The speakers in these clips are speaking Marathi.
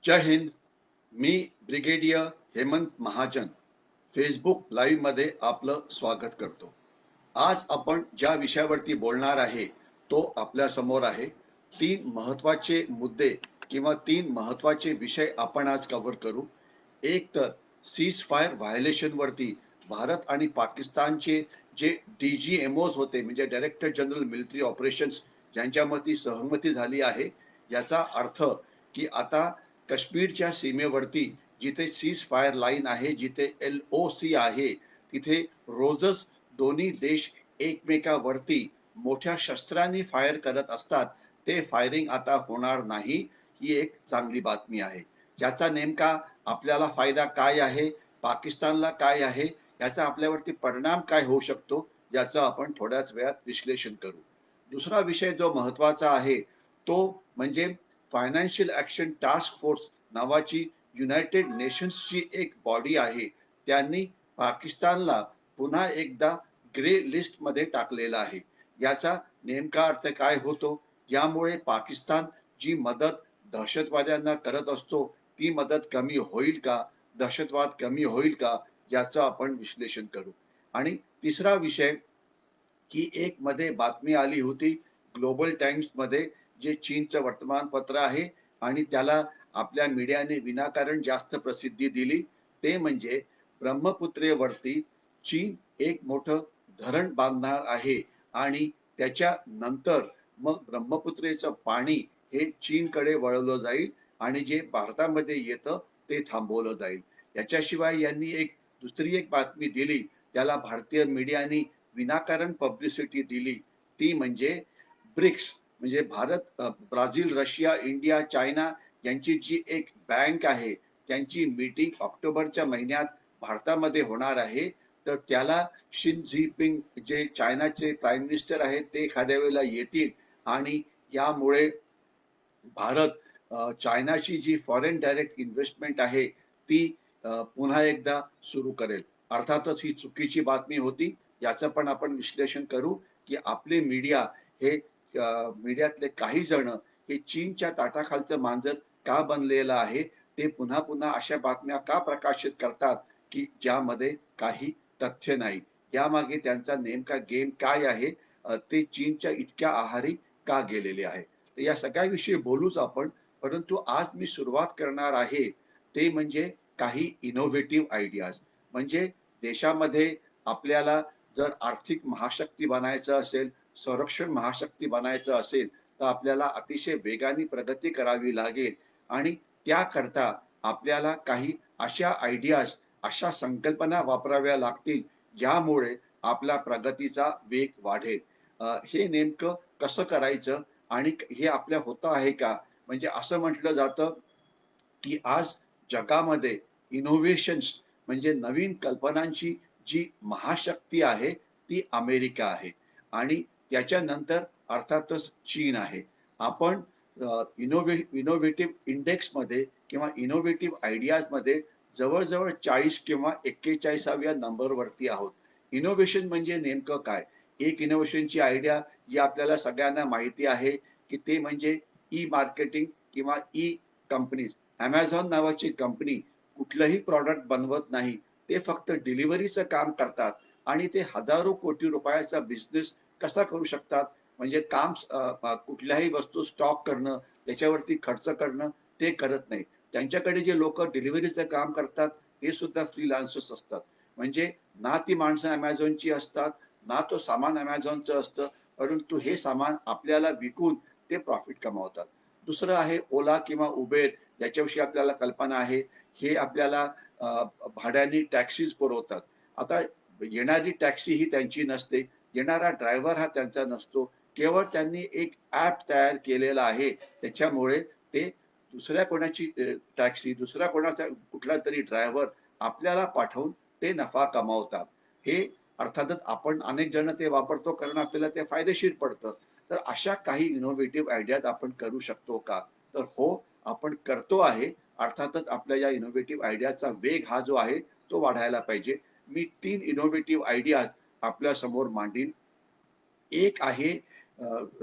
जय हिंद. मी brigadier Hemant Mahajan Facebook live मध्ये आपलं स्वागत करतो. आज आपण ज्या विषयावरती बोलणार आहे तो आपल्या समोर आहे. तीन महत्वाचे मुद्दे किंवा तीन महत्वाचे विषय आपण आज कव्हर करू. एक तर सीज फायर व्हायलेशन वरती भारत आणि पाकिस्तानचे जे DGMOs होते, म्हणजे डायरेक्टर जनरल मिलिटरी ऑपरेशन्स, ज्यांच्यामध्ये सहमती झाली आहे. याचा अर्थ की आता काश्मीरच्या सीमेवरती जिथे सीज फायर लाईन आहे, जिथे LOC आहे, तिथे रोजच दोन्ही देश एकमेकावरती मोठ्या शस्त्रांनी फायर करत असतात. ते फायरिंग आता होणार नाही, ही एक चांगली बातमी आहे. याचा नेमका आपल्याला फायदा काय आहे, पाकिस्तानला काय आहे, याचा आपल्यावरती परिणाम काय होऊ शकतो, याचं आपण थोड्याच वेळात विश्लेषण करू. दुसरा विषय जो महत्वाचा आहे तो म्हणजे फायनान्शियल ऍक्शन टास्क फोर्स नावाची युनायटेड नेशन्सची एक बॉडी आहे. त्यांनी पाकिस्तानला पुन्हा एकदा ग्रे लिस्ट मध्ये टाकलेला आहे. याचा नेमका अर्थ काय होतो? यामुळे पाकिस्तान जी मदत दहशतवाद्यांना करत असतो ती मदत कमी होईल का, दहशतवाद कमी होईल का, याचं आपण विश्लेषण करू. आणि तिसरा विषय की एक मध्ये बातमी आली होती ग्लोबल टाइम्स मध्ये, जे चीनचं वर्तमानपत्र आहे आणि त्याला आपल्या मीडियाने विनाकारण जास्त प्रसिद्धी दिली. ते म्हणजे ब्रह्मपुत्रेवरती चीन एक मोठं धरण बांधणार आहे आणि त्याच्या नंतर मग ब्रह्मपुत्रेचं पाणी हे चीनकडे वळवलं जाईल आणि जे भारतामध्ये येतं ते थांबवलं जाईल. याच्याशिवाय यांनी एक दुसरी एक बातमी दिली, त्याला भारतीय मीडियाने विनाकारण पब्लिसिटी दिली. ती म्हणजे ब्रिक्स, म्हणजे Bharat, Brazil, Russia, India, China यांची जी एक बँक आहे, त्यांची मीटिंग ऑक्टोबरच्या महिन्यात भारतामध्ये होणार आहे. तर त्याला शिन झिनपिंग, जे चायनाचे प्राईम मिनिस्टर आहेत, ते एखाद्या वेळेला येतील आणि यामुळे भारत चायनाची जी फॉरेन डायरेक्ट इन्व्हेस्टमेंट आहे ती पुन्हा एकदा सुरू करेल. अर्थातच ही चुकीची बातमी होती. याचं पण आपण विश्लेषण करू की आपले मीडिया हे मीडियातले काही जण हे चीनच्या ताटाखालचं मांजर का बनलेलं आहे, ते पुन्हा पुन्हा अशा बातम्या का प्रकाशित करतात की ज्यामध्ये काही तथ्य नाही. यामागे त्यांचा नेमका गेम काय आहे, ते चीनच्या इतक्या आहारी का गेलेले आहे. तर या सगळ्याविषयी बोलूच आपण. परंतु आज मी सुरुवात करणार आहे ते म्हणजे काही इनोव्हेटिव्ह आयडियाज. म्हणजे देशामध्ये आपल्याला जर आर्थिक महाशक्ती बनायचं असेल, संरक्षण महाशक्ती बनायचं असेल, तर आपल्याला अतिशय वेगाने प्रगती करावी लागेल आणि त्याकरता आपल्याला काही अशा आयडियाज, अशा संकल्पना वापराव्या लागतील ज्यामुळे आपला प्रगतीचा वेग वाढेल. हे नेमकं कसं करायचं आणि हे आपल्या होतं आहे का? म्हणजे असं म्हटलं जातं की आज जगामध्ये इनोव्हेशन्स, म्हणजे नवीन कल्पनांची जी महाशक्ती आहे ती अमेरिका आहे आणि त्याच्यानंतर अर्थातच चीन आहे. आपण इनोव्हेटिव्ह इंडेक्स मध्ये किंवा इनोव्हेटिव्ह आयडियाज मध्ये जवळजवळ 40 किंवा 41व्या नंबरवरती आहोत. इनोव्हेशन म्हणजे नेमकं काय? एक इनोव्हेशनची आयडिया जी आपल्याला सगळ्यांना माहिती आहे की ते म्हणजे ई मार्केटिंग किंवा ई कंपनीज. अमेझॉन नावाची कंपनी कुठलंही प्रॉडक्ट बनवत नाही, ते फक्त डिलिव्हरीचं काम करतात आणि ते हजारो कोटी रुपयाचा बिझनेस कसा करू शकतात? म्हणजे काम कुठल्याही वस्तू स्टॉक करणं, त्याच्यावरती खर्च करणं ते करत नाही. त्यांच्याकडे जे लोक डिलिव्हरीचं काम करतात ते सुद्धा फ्रीलान्सर्स असतात. म्हणजे ना ती माणसं अमेझॉनची असतात, ना तो सामान अमेझॉनचं असतं, परंतु हे सामान आपल्याला विकून ते प्रॉफिट कमावतात. दुसरं आहे ओला किंवा उबेर, याच्याविषयी आपल्याला कल्पना आहे. हे आपल्याला भाड्याने टॅक्सीज पुरवतात. आता येणारी टॅक्सी ही त्यांची नसते, येणारा ड्रायव्हर हा त्यांचा नसतो. केवळ त्यांनी एक ऍप तयार केलेला आहे, त्याच्यामुळे ते दुसऱ्या कोणाची टॅक्सी, दुसऱ्या कोणाचा कुठला तरी ड्रायव्हर आपल्याला पाठवून ते नफा कमावतात. हे अर्थातच आपण अनेक जण ते वापरतो कारण आपल्याला ते फायदेशीर पडतं. तर अशा काही इनोव्हेटिव्ह आयडियाज आपण करू शकतो का? तर हो, आपण करतो आहे. अर्थातच आपल्या या इनोव्हेटिव्ह आयडियाचा वेग हा जो आहे तो वाढायला पाहिजे. मी 3 इनोव्हेटिव्ह आयडियाज आपल्या समोर मांडीन. एक आहे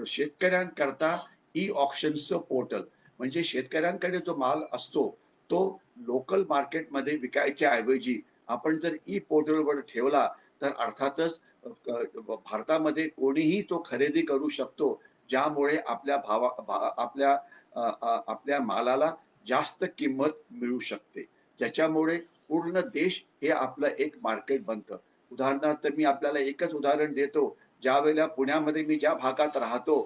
शेतकऱ्यांकरता ई ऑक्शनचं पोर्टल. म्हणजे शेतकऱ्यांकडे जो माल असतो तो लोकल मार्केटमध्ये विकायच्या ऐवजी आपण जर ई पोर्टलवर ठेवला तर अर्थातच भारतामध्ये कोणीही तो खरेदी करू शकतो, ज्यामुळे आपल्या मालाला जास्त किंमत मिळू शकते, ज्याच्यामुळे पूर्ण देश हे आपलं एक मार्केट बनतं. उदाहरणार्थ मी आपल्याला एकच उदाहरण देतो. ज्या वेळेला पुण्यामध्ये मी ज्या भागात राहतो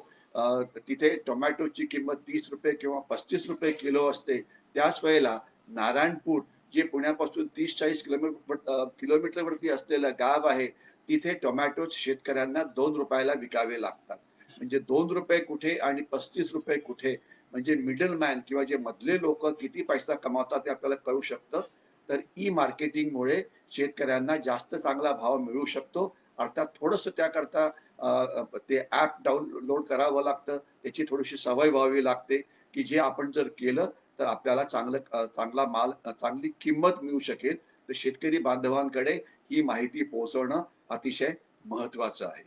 तिथे टोमॅटोची किंमत ₹30 किंवा ₹35 किलो असते. त्याच वेळेला नारायणपूर जे पुण्यापासून 30-40 किलोमीटरवरती असलेलं गाव आहे, तिथे टोमॅटो शेतकऱ्यांना ₹2 विकावे लागतात. म्हणजे ₹2 कुठे आणि ₹35 कुठे, म्हणजे मिडलमॅन किंवा जे मधले लोक किती पैसा कमावतात ते आपल्याला कळू शकतं. तर ई मार्केटिंगमुळे शेतकऱ्यांना जास्त चांगला भाव मिळू शकतो. अर्थात थोडंसं त्याकरता ते ॲप डाउनलोड करावं लागतं. त्याची थोडीशी सवय व्हावी लागते, की जे आपण जर केलं तर आपल्याला चांगला माल चांगली किंमत मिळू शकेल. तर शेतकरी बांधवांकडे ही माहिती पोहोचवणं अतिशय महत्त्वाचं आहे.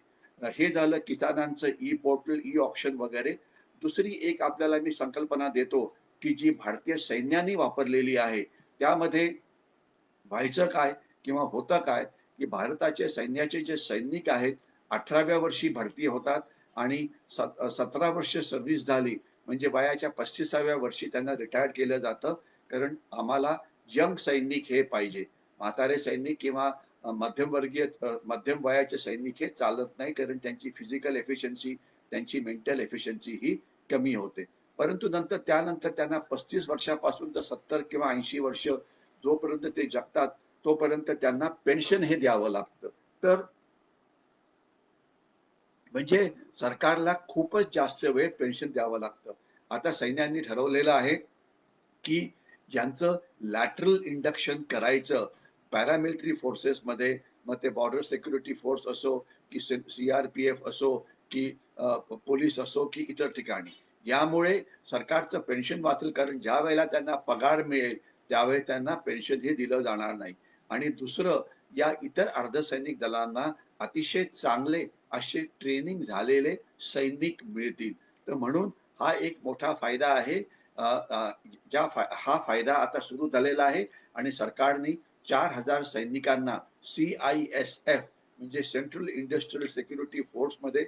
हे झालं किसानांचं ई पोर्टल, ई ऑक्शन वगैरे. दुसरी एक आपल्याला मी संकल्पना देतो, की जी भारतीय सैन्याने वापरलेली आहे. त्यामध्ये व्हायचं काय किंवा होतं काय, की भारताचे सैन्याचे जे सैनिक आहेत 18व्या वर्षी भरती होतात आणि 17 वर्ष सर्व्हिस झाली म्हणजे वयाच्या 35व्या वर्षी त्यांना रिटायर्ड केलं जातं. कारण आम्हाला यंग सैनिक हे पाहिजे. म्हातारे सैनिक किंवा मध्यम वयाचे सैनिक हे चालत नाही, कारण त्यांची फिजिकल एफिशियन्सी, त्यांची मेंटल एफिशियन्सी ही कमी होते. परंतु त्यानंतर त्यांना 35 वर्षापासून तर 70 किंवा 80 वर्ष जोपर्यंत ते जगतात तोपर्यंत त्यांना पेन्शन हे द्यावं लागतं. तर म्हणजे सरकारला खूपच जास्त वेळ पेन्शन द्यावं लागतं. आता सैन्याने ठरवलेलं आहे, की ज्यांचं लॅटरल इंडक्शन करायचं पॅरामिलिटरी फोर्सेसमध्ये, मग ते बॉर्डर सिक्युरिटी फोर्स असो, की सीआरपीएफ असो, की पोलीस असो, की इतर ठिकाणी. यामुळे सरकारचं पेन्शन वाचेल, कारण ज्या वेळेला त्यांना पगार मिळेल त्यावेळेस त्यांना पेन्शन हे दिलं जाणार नाही. आणि दुसरं, या इतर अर्धसैनिक दलांना अतिशय चांगले असे ट्रेनिंग झालेले सैनिक मिळतील. तर म्हणून हा एक मोठा फायदा आहे. अ, अ, हा फायदा आता सुरू झालेला आहे आणि सरकारने 4,000 सैनिकांना CISF म्हणजे सेंट्रल इंडस्ट्रियल सिक्युरिटी फोर्स मध्ये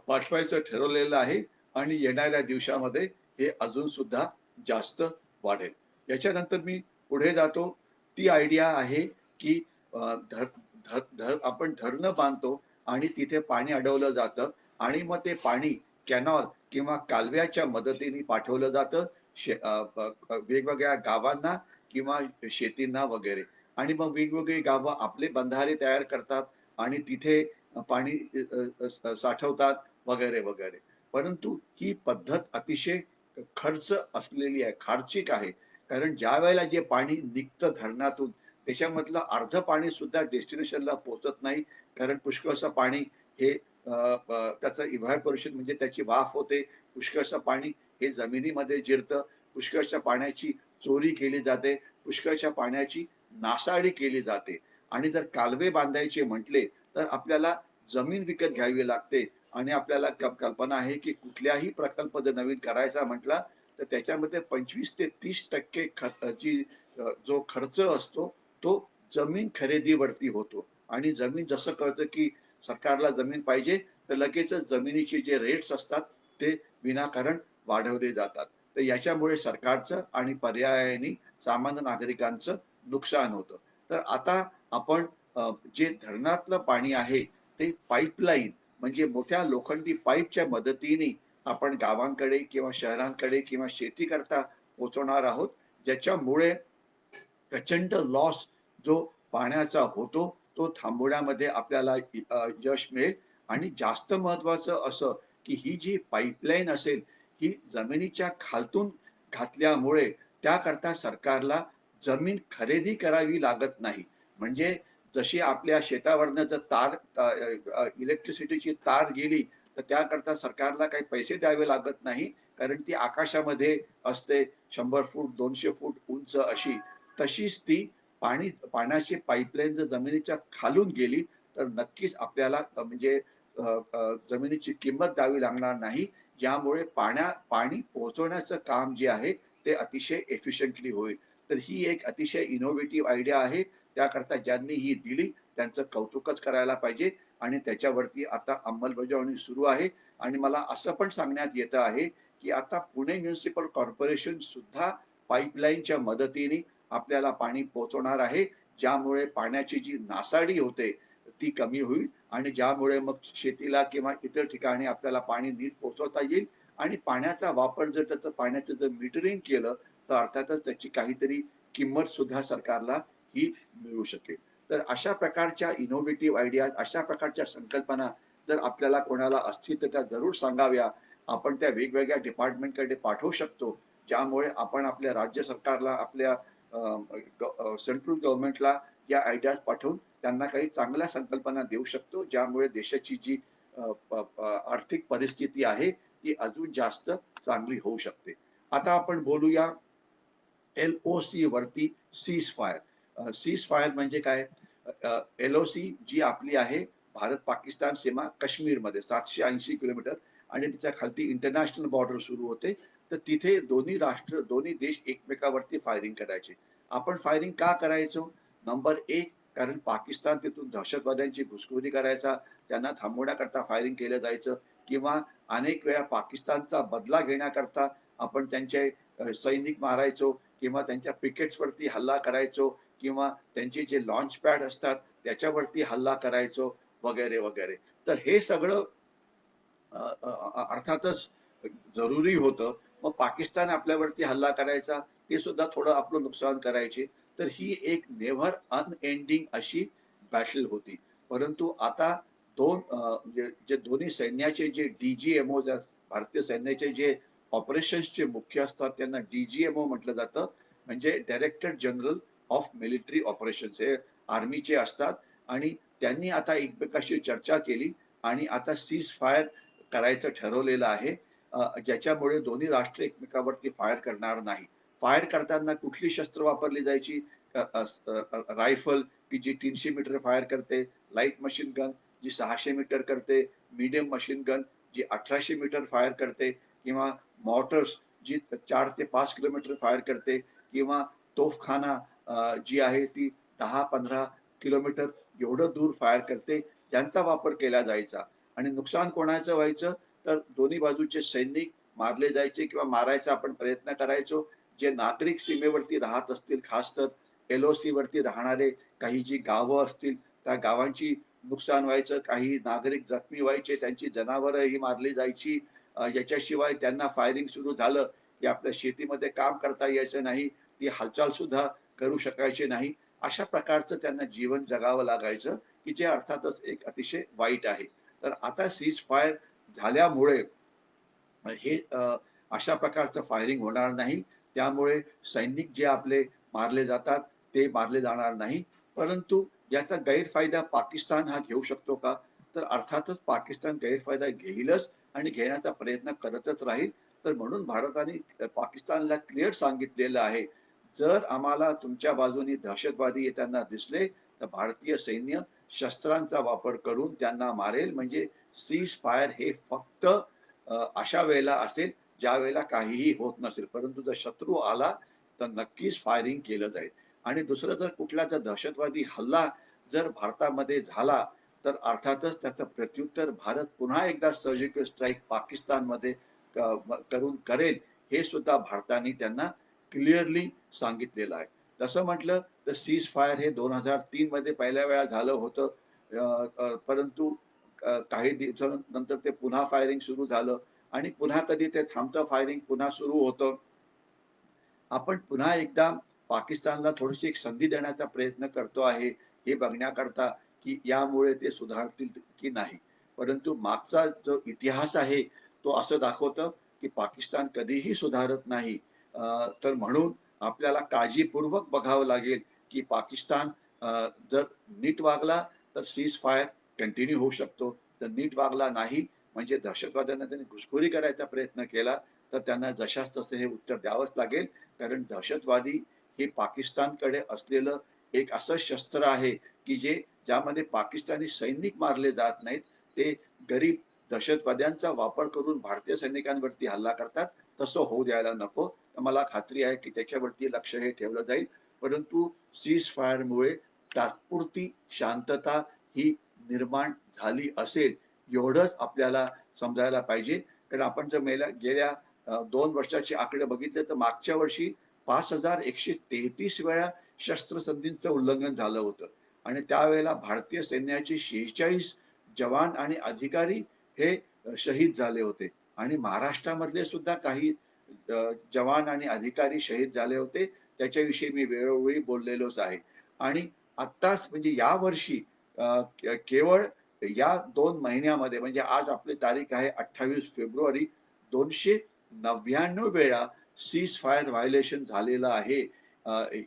पाठवायचं ठरवलेलं आहे आणि येणाऱ्या दिवसामध्ये हे अजून सुद्धा जास्त वाढेल. याच्यानंतर मी पुढे जातो. ती आयडिया आहे की धर धर धर आपण धरणं बांधतो आणि तिथे पाणी अडवलं जातं आणि मग ते पाणी कॅनॉल किंवा कालव्याच्या मदतीने पाठवलं जातं वेगवेगळ्या गावांना किंवा शेतींना वगैरे. आणि मग वेगवेगळी गावं आपले बंधारे तयार करतात आणि तिथे पाणी साठवतात वगैरे वगैरे. परंतु ही पद्धत अतिशय खर्च असलेली आहे, खर्चिक आहे. कारण ज्या वेळेला जे पाणी निघतं धरणातून त्याच्यामधलं अर्ध पाणी सुद्धा डेस्टिनेशनला पोहोचत नाही, कारण पुष्कळसं पाणी हे त्याचं इव्हॅपोरेशन म्हणजे त्याची वाफ होते. पुष्कळसं पाणी हे जमिनीमध्ये जिरतं. पुष्कळशा पाण्याची चोरी केली जाते. पुष्कळशा पाण्याची नासाडी केली जाते. आणि जर कालवे बांधायचे म्हटले तर आपल्याला जमीन विकत घ्यावी लागते आणि आपल्याला कल्पना आहे की कुठल्याही प्रकल्प जर नवीन करायचा म्हटला तर त्याच्यामध्ये 25 ते 30% जो खर्च असतो तो जमीन खरेदीवरती होतो. आणि जमीन जसं कळतं की सरकारला जमीन पाहिजे तर लगेचच जमिनीचे जे रेट्स असतात ते विनाकारण वाढवले जातात. तर याच्यामुळे सरकारचं आणि पर्यायाने सामान्य नागरिकांचं नुकसान होतं. तर आता आपण जे धरणातलं पाणी आहे ते पाईपलाईन म्हणजे मोठ्या लोखंडी पाईपच्या मदतीने आपण गावांकडे किंवा शहरांकडे किंवा शेती करता पोहोचवणार आहोत, ज्याच्यामुळे प्रचंड लॉस जो पाण्याचा होतो तो थांबवण्यामध्ये आपल्याला यश मिळेल. आणि जास्त महत्वाचं असं की ही जी पाईपलाईन असेल ही जमिनीच्या खालतून घातल्यामुळे त्याकरता सरकारला जमीन खरेदी करावी लागत नाही. म्हणजे जशी आपल्या शेतावरनं जर इलेक्ट्रिसिटीची तार गेली तर त्याकरता सरकारला काही पैसे द्यावे लागत नाही, कारण ती आकाशामध्ये असते 100 फूट 200 फूट उंच अशी. तशीच ती पाण्याची पाईपलाईन जर जमिनीच्या खालून गेली तर नक्कीच आपल्याला म्हणजे जमिनीची किंमत द्यावी लागणार नाही. ज्यामुळे पाणी पोहोचवण्याचं काम जे आहे ते अतिशय एफिशियंटली होईल. तर ही एक अतिशय इनोव्हेटिव्ह आयडिया आहे. त्याकरता ज्यांनी ही दिली त्यांचं कौतुकच करायला पाहिजे आणि त्याच्यावरती आता अंमलबजावणी सुरू आहे. आणि मला असं पण सांगण्यात येतं आहे की आता पुणे म्युनिसिपल कॉर्पोरेशन सुद्धा पाईपलाईनच्या मदतीने आपल्याला पाणी पोहोचवणार आहे, ज्यामुळे पाण्याची जी नासाडी होते ती कमी होईल आणि ज्यामुळे मग शेतीला किंवा इतर ठिकाणी आपल्याला पाणी नीट पोहोचवता येईल. आणि पाण्याचा वापर जर त्याचं पाण्याचं जर मीटरिंग केलं तर अर्थातच त्याची काहीतरी किंमत सुद्धा सरकारला ही मिळू शकेल. तर अशा प्रकारच्या इनोव्हेटिव्ह आयडिया, अशा प्रकारच्या संकल्पना जर आपल्याला कोणाला असतील तर त्या जरूर सांगाव्या. आपण त्या वेगवेगळ्या डिपार्टमेंटकडे पाठवू शकतो, ज्यामुळे आपण आपल्या राज्य सरकारला, आपल्या सेंट्रल गव्हर्नमेंटला या आयडियाज पाठवून त्यांना काही चांगल्या संकल्पना देऊ शकतो, ज्यामुळे देशाची जी आर्थिक परिस्थिती आहे ती अजून जास्त चांगली होऊ शकते. आता आपण बोलूया LOC वरती सीज फायर. सीज फायर म्हणजे काय? LOC जी आपली आहे भारत पाकिस्तान सीमा काश्मीरमध्ये 780 किलोमीटर आणि त्याच्या खालती इंटरनॅशनल बॉर्डर सुरू होते. तर तिथे दोन्ही देश एकमेकावरती फायरिंग करायचे. आपण फायरिंग का करायचो? नंबर एक, कारण पाकिस्तान तिथून दहशतवाद्यांची घुसखोरी करायचा, त्यांना थांबवण्याकरता फायरिंग केलं जायचं किंवा अनेक वेळा पाकिस्तानचा बदला घेण्याकरता आपण त्यांचे सैनिक मारायचो किंवा त्यांच्या पिकेट्सवरती हल्ला करायचो किंवा त्यांचे जे लॉन्च पॅड असतात त्याच्यावरती हल्ला करायचो वगैरे वगैरे. तर हे सगळं अर्थातच जरुरी होतं. मग पाकिस्तान आपल्यावरती हल्ला करायचा, ते सुद्धा थोडं आपलं नुकसान करायचे. तर ही एक नेव्हर अनएंडिंग अशी बॅटल होती. परंतु आता जे दोन्ही सैन्याचे जे DGMO, भारतीय सैन्याचे जे ऑपरेशन्सचे मुख्य असतात त्यांना DGMO म्हटलं जातं, म्हणजे director general of military operations, हे आर्मीचे असतात. आणि त्यांनी आता एकमेकाशी चर्चा केली आणि आता सीज फायर करायचं ठरवलेलं आहे, ज्याच्यामुळे दोन्ही राष्ट्र एकमेकावरती फायर करणार नाही. फायर करताना कुठली शस्त्र वापरली जायची? रायफल की जी 300 मीटर फायर करते, लाईट मशीन गन जी 600 मीटर करते, मीडियम मशीन गन जी 1800 मीटर फायर करते किंवा मॉर्टर्स जी 4 ते 5 किलोमीटर फायर करते किंवा तोफखाना जी आहे ती 10-15 किलोमीटर एवढं दूर फायर करते, ज्यांचा वापर केला जायचा. आणि नुकसान कोणाचं व्हायचं? तर दोन्ही बाजूचे सैनिक मारले जायचे किंवा मारायचा आपण प्रयत्न करायचो. जे नागरिक सीमेवरती राहत असतील, खास तर LOC वरती राहणारे काही जी गावं असतील त्या गावांची नुकसान व्हायचं, काही नागरिक जखमी व्हायचे, त्यांची जनावरही मारली जायची. याच्याशिवाय त्यांना फायरिंग सुरू झालं की आपल्या शेतीमध्ये काम करता यायचं नाही, ती हालचाल सुद्धा करू शकायचे नाही. अशा प्रकारचं त्यांना जीवन जगावं लागायचं, की जे अर्थातच एक अतिशय वाईट आहे. तर आता सीज फायर झाल्यामुळे हे अशा प्रकारचं फायरिंग होणार नाही. त्यामुळे सैनिक जे आपले मारले जातात ते मारले जाणार नाही. परंतु याचा गैरफायदा पाकिस्तान हा घेऊ शकतो का? तर अर्थातच पाकिस्तान गैरफायदा घेईलच आणि घेण्याचा प्रयत्न करतच राहील. तर म्हणून भारताने पाकिस्तानला क्लिअर सांगितलेलं आहे, जर आम्हाला तुमच्या बाजूने दहशतवादी येताना दिसले तर भारतीय सैन्य शस्त्रांचा वापर करून त्यांना मारेल. म्हणजे सीज फायर हे फक्त अशा वेळेला असेल ज्या वेळेला काहीही होत नसेल, परंतु जर शत्रू आला तर नक्कीच फायरिंग केलं जाईल. आणि दुसरं, जर कुठला जर दहशतवादी हल्ला जर भारतामध्ये झाला तर अर्थातच त्याचं प्रत्युत्तर भारत पुन्हा एकदा सर्जिकल स्ट्राईक पाकिस्तानमध्ये करून करेल, हे सुद्धा भारताने त्यांना क्लिअरली सांगितलेलं आहे. तसं म्हटलं तर सीज फायर हे 2003 मध्ये पहिल्या वेळा झालं होतं. परंतु काही दिवसानंतर ते पुन्हा फायरिंग सुरू झालं आणि पुन्हा कधी ते थांबतं फायरिंग पुन्हा सुरू होतं. आपण पुन्हा एकदा पाकिस्तानला थोडीशी एक संधी देण्याचा प्रयत्न करतो आहे, हे बघण्याकरता की यामुळे ते सुधारतील की नाही. परंतु मागचा जो इतिहास आहे तो असं दाखवतं की पाकिस्तान कधीही सुधारत नाही. तर म्हणून आपल्याला काळजीपूर्वक बघावं लागेल की पाकिस्तान जर नीट वागला तर सीज फायर कंटिन्यू होऊ शकतो. तर नीट वागला नाही म्हणजे दहशतवाद्यांना त्यांनी घुसखोरी करायचा प्रयत्न केला तर त्यांना जशास तसे हे उत्तर द्यावंच लागेल. कारण दहशतवादी हे पाकिस्तानकडे असलेलं एक असं शस्त्र आहे की ज्यामध्ये पाकिस्तानी सैनिक मारले जात नाहीत, ते गरीब दहशतवाद्यांचा वापर करून भारतीय सैनिकांवरती हल्ला करतात, तसं होऊ द्यायला नको. मला खात्री आहे की त्याच्यावरती लक्ष हे ठेवलं जाईल. परंतु सीज फायरमुळे तात्पुरती शांतता ही निर्माण झाली असेल, एवढंच आपल्याला समजायला पाहिजे. कारण आपण जर गेल्या 2 वर्षाचे आकडे बघितले तर मागच्या वर्षी 5133 वेळा शस्त्रसंधीचं उल्लंघन झालं होतं आणि त्यावेळेला भारतीय सैन्याचे 46 जवान आणि अधिकारी हे शहीद झाले होते आणि महाराष्ट्रामधले सुद्धा काही जवान आणि अधिकारी शहीद झाले होते. त्याच्याविषयी मी वेळोवेळी बोललेलोच आहे. आणि आत्ताच म्हणजे या वर्षी केवळ या 2 महिन्यामध्ये म्हणजे आज आपली तारीख आहे 28 फेब्रुवारी 299 वेळा सीज फायर व्हायोलेशन झालेलं आहे,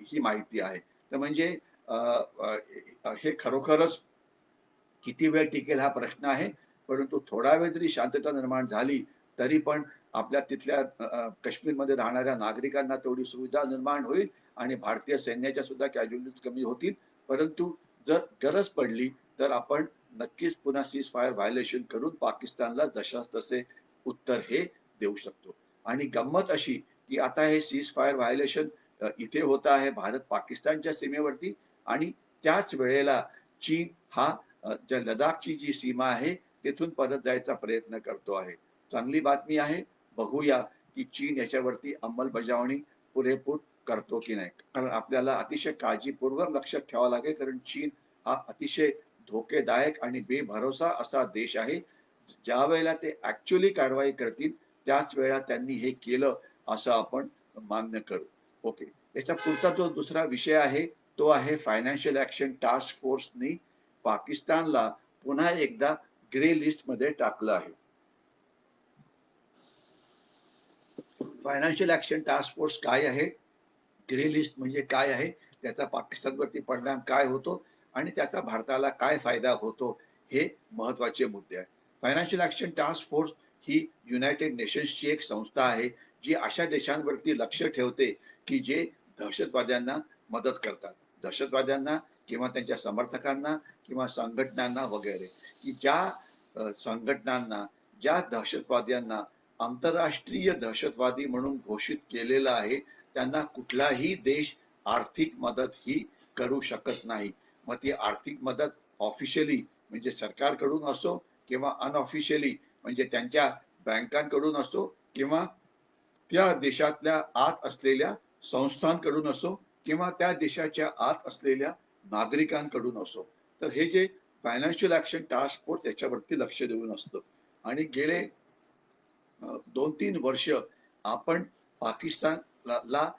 ही माहिती आहे. तर म्हणजे हे खरोखरच किती वेळ टिकेल हा प्रश्न आहे. परंतु थोडा वेळ जरी शांतता निर्माण झाली तरी पण आपल्या तिथल्या काश्मीरमध्ये राहणाऱ्या नागरिकांना तेवढी सुविधा निर्माण होईल आणि भारतीय सैन्याच्या सुद्धा कॅज्युअलिटीज कमी होतील. परंतु जर गरज पडली तर आपण नक्कीच पुन्हा सीज फायर व्हायोलेशन करून पाकिस्तानला जशास तसे उत्तर हे देऊ शकतो. आणि गंमत अशी की आता हे सीज फायर व्हायोलेशन इथे होत आहे भारत पाकिस्तानच्या सीमेवरती आणि त्याच वेळेला चीन हा ज्या लडाखची जी सीमा आहे तिथून परत जायचा प्रयत्न करतो आहे. चांगली बातमी आहे. बघूया की चीन याच्यावरती अंमलबजावणी पुरेपूर करतो की नाही. कारण आपल्याला अतिशय काळजीपूर्वक लक्षात ठेवावं लागेल, कारण चीन हा अतिशय धोकेदायक आणि बेभरोसा असा देश आहे. ज्या वेळेला ते ऍक्च्युअली कारवाई करतील त्याच वेळेला त्यांनी हे केलं असं आपण मान्य करू. ओके. याचा पुढचा जो दुसरा विषय आहे तो आहे फायनान्शियल ऍक्शन टास्क फोर्सनी पाकिस्तानला पुन्हा एकदा ग्रे लिस्ट मध्ये टाकलं आहे. फायनान्शियल ऍक्शन टास्क फोर्स काय आहे, ग्रे लिस्ट म्हणजे काय आहे, त्याचा पाकिस्तानवरती परिणाम काय होतो आणि त्याचा भारताला काय फायदा होतो, हे महत्वाचे मुद्दे आहेत. फायनान्शियल ऍक्शन टास्क फोर्स ही युनायटेड नेशन्सची एक संस्था आहे जी अशा देशांवरती लक्ष ठेवते की जे दहशतवाद्यांना मदत करतात, दहशतवाद्यांना किंवा त्यांच्या समर्थकांना किंवा संघटनांना वगैरे, की ज्या संघटनांना ज्या दहशतवाद्यांना आंतरराष्ट्रीय दहशतवादी म्हणून घोषित केलेलं आहे त्यांना कुठलाही देश आर्थिक मदत ही करू शकत नाही. मग ती आर्थिक मदत ऑफिशियली म्हणजे सरकारकडून असो किंवा अनऑफिशियली म्हणजे त्यांच्या बँकांकडून असो किंवा त्या देशातल्या आत असलेल्या संस्थांकडून असो किंवा त्या देशाच्या आत असलेल्या नागरिकांकडून असो. तर हे जे फायनान्शियल ऍक्शन टास्क फोर्स त्याच्यावरती लक्ष देऊन असतं. आणि गेले 2-3 वर्ष आपण पाकिस्तानला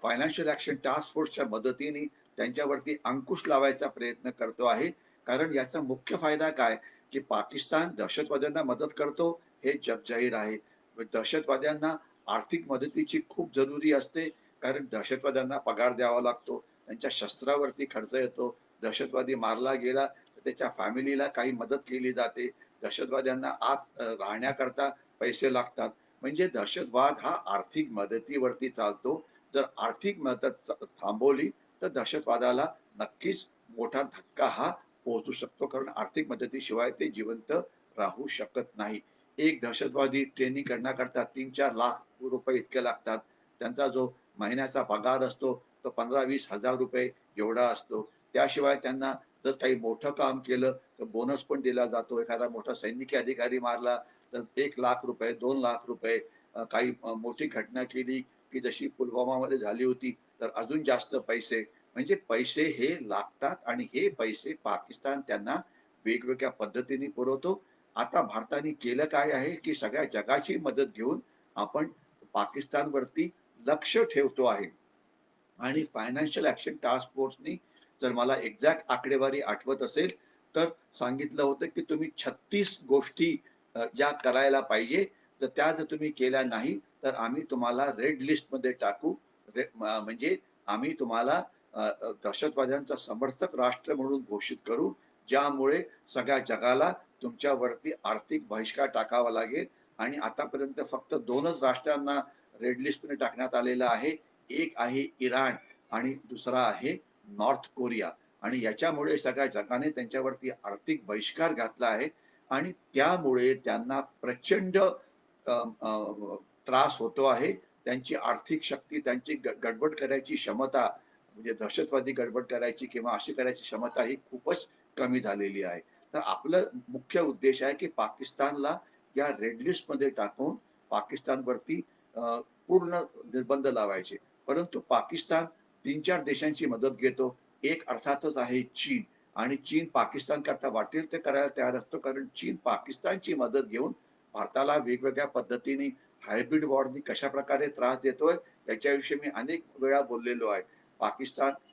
फायनान्शियल ऍक्शन टास्क फोर्सच्या मदतीने त्यांच्यावरती अंकुश लावायचा प्रयत्न करतो आहे. कारण याचा मुख्य फायदा काय की पाकिस्तान दहशतवाद्यांना मदत करतो हे जगजाहीर आहे. दहशतवाद्यांना आर्थिक मदतीची खूप जरुरी असते, कारण दहशतवाद्यांना पगार द्यावा लागतो, त्यांच्या शस्त्रावरती खर्च येतो, दहशतवादी मारला गेला तर त्याच्या फॅमिलीला काही मदत केली जाते, दहशतवाद्यांना आत राहण्याकरता पैसे लागतात. म्हणजे दहशतवाद हा आर्थिक मदतीवरती चालतो. जर आर्थिक मदत थांबवली तर दहशतवादाला नक्कीच मोठा धक्का हा पोहोचू शकतो, कारण आर्थिक मदतीशिवाय ते जिवंत राहू शकत नाही. एक दहशतवादी ट्रेनिंग करण्याकरता 3-4 लाख रुपये इतके लागतात. त्यांचा जो महिन्याचा पगार असतो तो 15-20 हजार रुपये एवढा असतो. त्याशिवाय त्यांना जर काही मोठं काम केलं तर बोनस पण दिला जातो. एखादा मोठा सैनिकी अधिकारी मारला तर 1 लाख रुपये, 2 लाख रुपये. काही मोठी घटना केली की जशी पुलवामामध्ये झाली होती तर अजून जास्त पैसे. म्हणजे पैसे हे लागतात आणि हे पैसे पाकिस्तान त्यांना वेगवेगळ्या पद्धतीने पुरवतो. आता भारताने केलं काय आहे की सगळ्या जगाची मदत घेऊन आपण पाकिस्तानवरती लक्ष ठेवतो आहे. आणि फायनान्शियल ऍक्शन टास्क फोर्सनी जर मला एक्झॅक्ट आकडेवारी आठवत असेल तर सांगितलं होतं की तुम्ही 36 गोष्टी ज्या करायला पाहिजे, तर त्या जर तुम्ही केल्या नाही तर आम्ही तुम्हाला रेड लिस्ट मध्ये टाकू. म्हणजे आम्ही तुम्हाला दहशतवाद्यांचा समर्थक राष्ट्र म्हणून घोषित करू, ज्यामुळे सगळ्या जगाला तुमच्यावरती आर्थिक बहिष्कार टाकावा लागेल. आणि आतापर्यंत फक्त 2च राष्ट्रांना रेड लिस्ट मध्ये टाकण्यात आलेलं आहे. एक आहे इराण आणि दुसरा आहे नॉर्थ कोरिया. आणि याच्यामुळे सगळ्या जगाने त्यांच्यावरती आर्थिक बहिष्कार घातला आहे. आणि त्यामुळे त्यांना प्रचंड त्रास होतो आहे. त्यांची आर्थिक शक्ती, त्यांची गडबड करायची क्षमता, म्हणजे दहशतवादी गडबड करायची किंवा अशी करायची क्षमता ही खूपच कमी झालेली आहे. तर आपलं मुख्य उद्देश आहे की पाकिस्तानला या रेड लिस्टमध्ये टाकून पाकिस्तानवरती पूर्ण निर्बंध लावायचे. परंतु पाकिस्तान 3-4 देशांची मदत घेतो. एक अर्थातच आहे चीन, आणि चीन पाकिस्तान करता वाटेल ते करायला तयार असतो, कारण चीन पाकिस्तानची मदत घेऊन भारताला वेगवेगळ्या पद्धतीने हायब्रिड वॉरनी कशा प्रकारे त्रास देतोय याच्याविषयी मी अनेक वेळा बोललेलो आहे.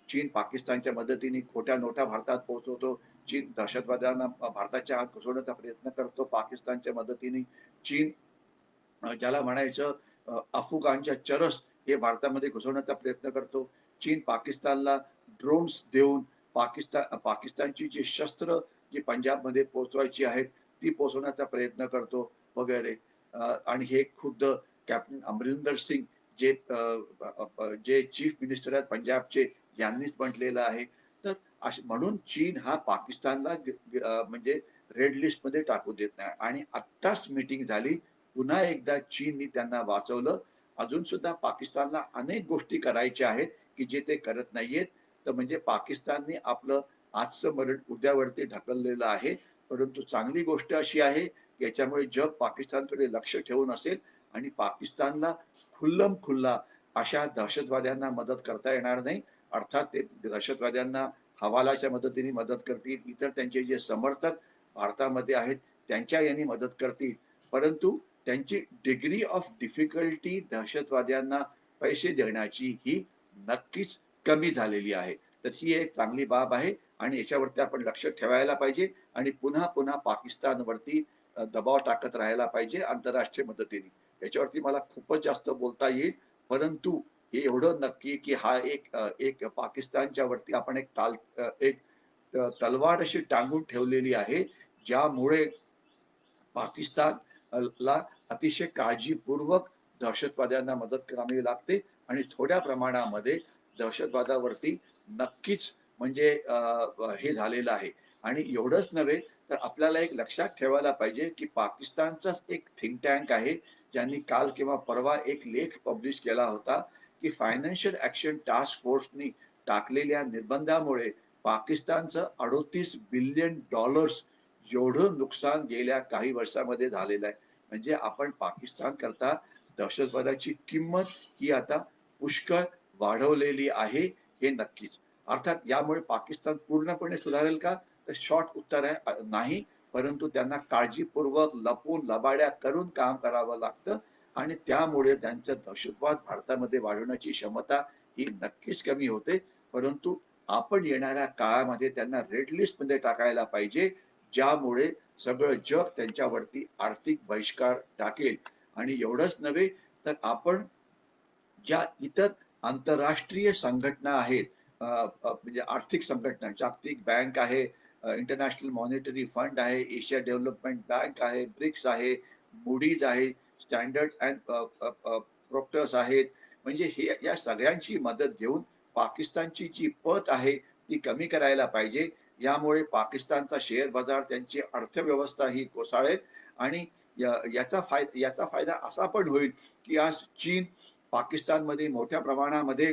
चीन पाकिस्तानच्या मदतीने खोट्या नोटा भारतात पोहोचवतो. चीन दहशतवाद्यांना भारताच्या आत घुसवण्याचा प्रयत्न करतो पाकिस्तानच्या मदतीने. चीन ज्याला म्हणायचं अफगाणच्या चरस हे भारतामध्ये घुसवण्याचा प्रयत्न करतो. चीन पाकिस्तानला ड्रोन्स देऊन पाकिस्तानची जी शस्त्र जी पंजाबमध्ये पोहोचवायची आहेत ती पोहोचवण्याचा प्रयत्न करतो वगैरे. आणि हे खुद्द कॅप्टन अमरिंदर सिंग जे जे चीफ मिनिस्टर आहेत पंजाबचे यांनीच म्हटलेलं आहे. तर म्हणून चीन हा पाकिस्तानला म्हणजे रेड लिस्ट मध्ये टाकू देत नाही. आणि आत्ताच मीटिंग झाली, पुन्हा एकदा चीननी त्यांना वाचवलं. अजून सुद्धा पाकिस्तानला अनेक गोष्टी करायच्या आहेत की जे ते करत नाहीयेत. तर म्हणजे पाकिस्तानने आपलं आजचं मरण उद्यावरती ढकललेलं आहे. परंतु चांगली गोष्ट अशी आहे की याच्यामुळे जग पाकिस्तानकडे लक्ष ठेवून असेल आणि पाकिस्तानला खुल्लम खुल्ला अशा दहशतवाद्यांना मदत करता येणार नाही. अर्थात ते दहशतवाद्यांना हवालाच्या मदतीने मदत करतील, इतर त्यांचे जे समर्थक भारतामध्ये आहेत त्यांच्या यांनी मदत करतील. परंतु त्यांची डिग्री ऑफ डिफिकल्टी दहशतवाद्यांना पैसे देण्याची ही नक्कीच कमी झालेली आहे. तर ही एक चांगली बाब आहे आणि याच्यावरती आपण लक्ष ठेवायला पाहिजे आणि पुन्हा पुन्हा पाकिस्तानवरती दबाव टाकत राहायला पाहिजे आंतरराष्ट्रीय मदतीने. याच्यावरती मला खूपच जास्त बोलता येईल, परंतु हे एवढं नक्की की हा एक पाकिस्तानच्या वरती आपण एक तलवार अशी टांगून ठेवलेली आहे, ज्यामुळे पाकिस्तानला अतिशय काळजीपूर्वक दहशतवाद्यांना मदत करावी लागते आणि थोड्या प्रमाणामध्ये दहशतवादावरती नक्कीच म्हणजे हे झालेलं आहे. आणि एवढंच नव्हे तर आपल्याला एक लक्षात ठेवायला पाहिजे की पाकिस्तानचाच एक थिंक टँक आहे, ज्यांनी काल किंवा परवा एक लेख पब्लिश केला होता की फायनान्शियल ऍक्शन टास्क फोर्सनी टाकलेल्या निर्बंधामुळे पाकिस्तानचं $38 बिलियन जेवढं नुकसान गेल्या काही वर्षामध्ये झालेलं आहे. म्हणजे आपण पाकिस्तान करता दहशतवादाची किंमत ही आता पुष्कळ वाढवलेली आहे, हे नक्कीच. अर्थात यामुळे पाकिस्तान पूर्णपणे सुधारेल का? तर शॉर्ट उत्तर आहे नाही. परंतु त्यांना काळजीपूर्वक लपून लबाड्या करून काम करावं लागतं आणि त्यामुळे त्यांचं दहशतवाद भारतामध्ये वाढवण्याची क्षमता ही नक्कीच कमी होते. परंतु आपण येणाऱ्या काळामध्ये त्यांना रेड लिस्ट मध्ये टाकायला पाहिजे, ज्यामुळे सगळं जग त्यांच्यावरती आर्थिक बहिष्कार टाकेल. आणि एवढंच नव्हे तर आपण ज्या इतर आंतरराष्ट्रीय संघटना आहेत, म्हणजे आर्थिक संघटना, जागतिक बँक आहे, इंटरनॅशनल मॉनिटरी फंड आहे, एशिया डेव्हलपमेंट बँक आहे, ब्रिक्स आहे, मूडीज आहे, स्टँडर्ड अँड प्रोक्टर्स आहेत. म्हणजे हे या सगळ्यांची मदत घेऊन पाकिस्तानची जी पत आहे ती कमी करायला पाहिजे. यामुळे पाकिस्तानचा शेअर बाजार, त्यांची अर्थव्यवस्था ही कोसळेल आणि याचा फायदा असा पण होईल की आज चीन पाकिस्तानमध्ये मोठ्या प्रमाणामध्ये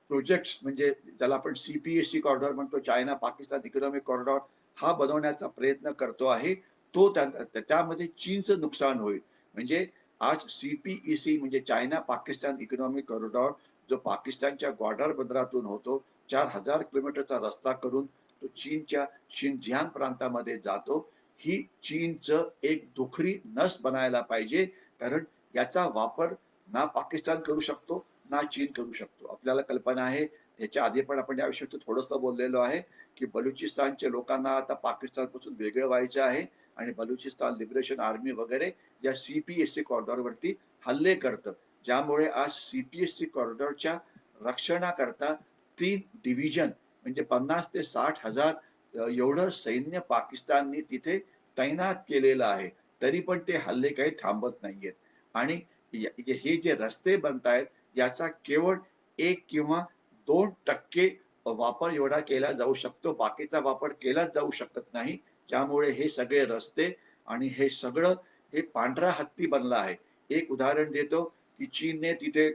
प्रोजेक्ट्स, म्हणजे ज्याला आपण सीपीएससी कॉरिडॉर म्हणतो, चायना पाकिस्तान इकॉनॉमिक कॉरिडॉर, हा बनवण्याचा प्रयत्न करतो आहे. तो त्यामध्ये चीनचं नुकसान होईल. म्हणजे आज सीपीईसी म्हणजे चायना पाकिस्तान इकॉनॉमिक कॉरिडॉर जो पाकिस्तानच्या ग्वाडर बंदरातून होतो, 4000 किलोमीटरचा रस्ता करून तो चीनच्या शिनजियांग प्रांतामध्ये जातो. ही चीनचं एक दुखरी नस बनायला पाहिजे, कारण याचा वापर ना पाकिस्तान करू शकतो ना चीन करू शकतो. आपल्याला कल्पना आहे, याच्या आधी पण आपण या विषयावर थोडंसं बोललेलो आहे की बलुचिस्तानच्या लोकांना आता पाकिस्तानपासून वेगळं व्हायचं आहे आणि बलुचिस्तान लिबरेशन आर्मी वगैरे या सीपीएससी कॉरिडॉरवरती हल्ले करतं, ज्यामुळे आज सीपीएससी कॉरिडॉरच्या रक्षणाकरता 3 डिव्हिजन म्हणजे 50 ते 60 हजार एवढं सैन्य पाकिस्तानने तिथे तैनात केलेलं आहे. तरी पण ते हल्ले काही थांबत नाहीयेत. आणि हे जे रस्ते बनतायत याचा केवळ 1 किंवा 2% वापर एवढा केला जाऊ शकतो, बाकीचा वापर केलाच जाऊ शकत नाही. ज्यामुळे हे सगळे रस्ते आणि हे सगळं हे पांढरा हत्ती बनला आहे. एक उदाहरण देतो की चीनने तिथे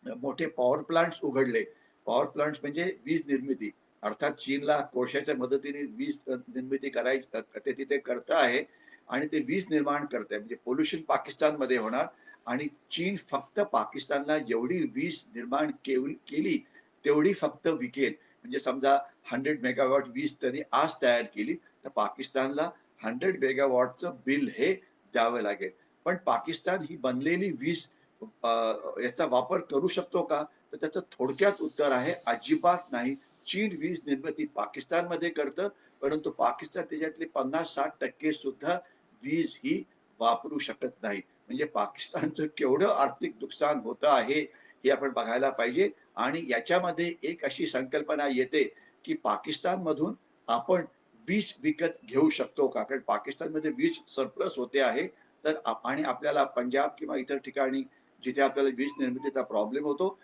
मोठे पॉवर प्लांट्स उघडले. पॉवर प्लांट्स म्हणजे वीज निर्मिती. अर्थात चीनला कोळशाच्या मदतीने वीज निर्मिती करायची ते तिथे करत आहे आणि ते वीज निर्माण करत आहे. म्हणजे पोल्युशन पाकिस्तानमध्ये होणार आणि चीन फक्त पाकिस्तानला जेवढी वीज निर्माण केली तेवढी फक्त विकेल. म्हणजे समजा 100 मेगावॉट वीज त्यांनी आज तयार केली तर पाकिस्तानला 100 मेगावॉटचं बिल हे द्यावं लागेल. पण पाकिस्तान ही बनलेली वीज याचा वापर करू शकतो का? तर त्याचं थोडक्यात उत्तर आहे अजिबात नाही. चीन वीज निर्मिती पाकिस्तानमध्ये करतं, परंतु पाकिस्तान त्याच्यातले 50-60% सुद्धा वीज ही वापरू शकत नाही. म्हणजे पाकिस्तानचं केवढं आर्थिक नुकसान होतं आहे हे आपण बघायला पाहिजे. आणि याच्यामध्ये एक अशी संकल्पना येते की पाकिस्तानमधून आपण वीज विकत घेऊ शकतो का? कारण पाकिस्तानमध्ये वीज सरप्लस होते आहे. तर आणि आपल्याला पंजाब किंवा इतर ठिकाणी जिथे आपल्याला वीज निर्मितीचा प्रॉब्लेम होतो